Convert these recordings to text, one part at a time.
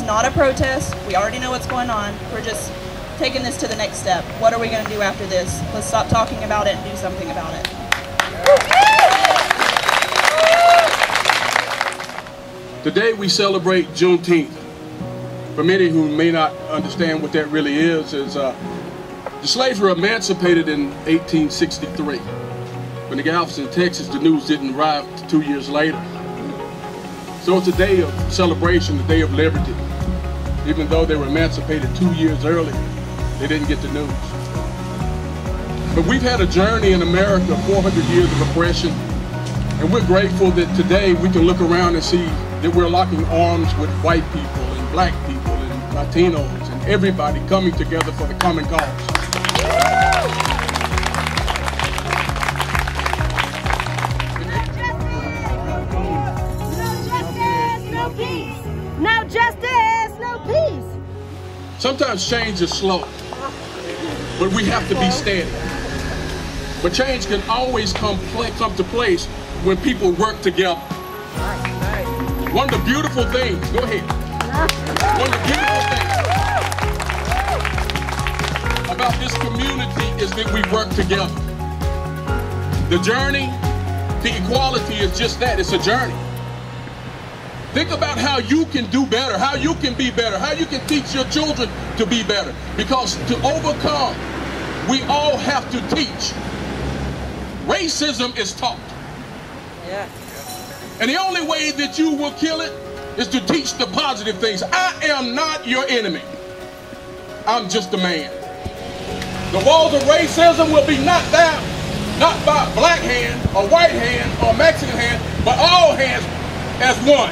not a protest. We already know what's going on. We're just taking this to the next step. What are we going to do after this? Let's stop talking about it and do something about it. Today we celebrate Juneteenth. For many who may not understand what that really is the slaves were emancipated in 1863. When the gals in Texas, the news didn't arrive 2 years later. So it's a day of celebration, a day of liberty. Even though they were emancipated 2 years early, they didn't get the news. But we've had a journey in America, 400 years of oppression, and we're grateful that today we can look around and see that we're locking arms with white people and black people and Latinos and everybody coming together for the common cause. No justice, no peace. Sometimes change is slow, but we have to be steady. But change can always come to place when people work together. One of the beautiful things, go ahead. One of the beautiful things about this community is that we work together. The journey to equality is just that, it's a journey. Think about how you can do better, how you can be better, how you can teach your children to be better. Because to overcome, we all have to teach. Racism is taught. Yeah. And the only way that you will kill it is to teach the positive things. I am not your enemy. I'm just a man. The walls of racism will be knocked down, not by a black hand, or white hand, or Mexican hand, but all hands as one.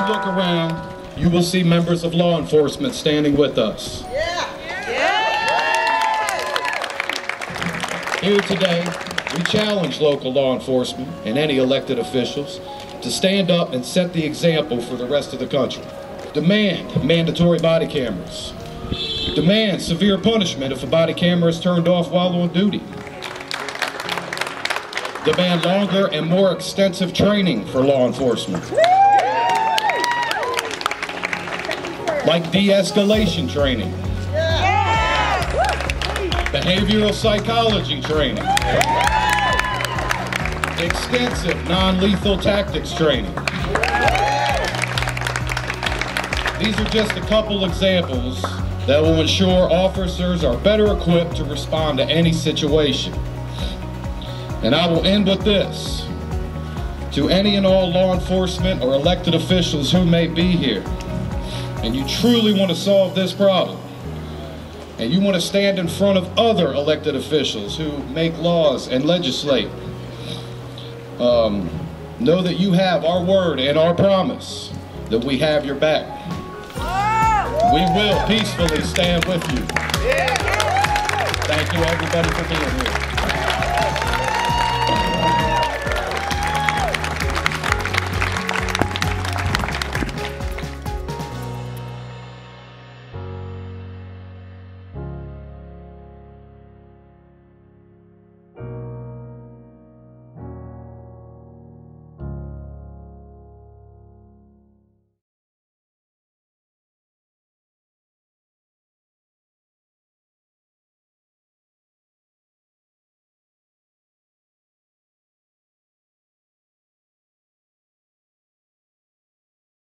Look around, you will see members of law enforcement standing with us. Here today, we challenge local law enforcement and any elected officials to stand up and set the example for the rest of the country. Demand mandatory body cameras. Demand severe punishment if a body camera is turned off while on duty. Demand longer and more extensive training for law enforcement. Like de-escalation training, behavioral psychology training, extensive non-lethal tactics training. These are just a couple examples that will ensure officers are better equipped to respond to any situation. And I will end with this. To any and all law enforcement or elected officials who may be here, and you truly want to solve this problem, and you want to stand in front of other elected officials who make laws and legislate, know that you have our word and our promise that we have your back. We will peacefully stand with you. Thank you everybody for being here.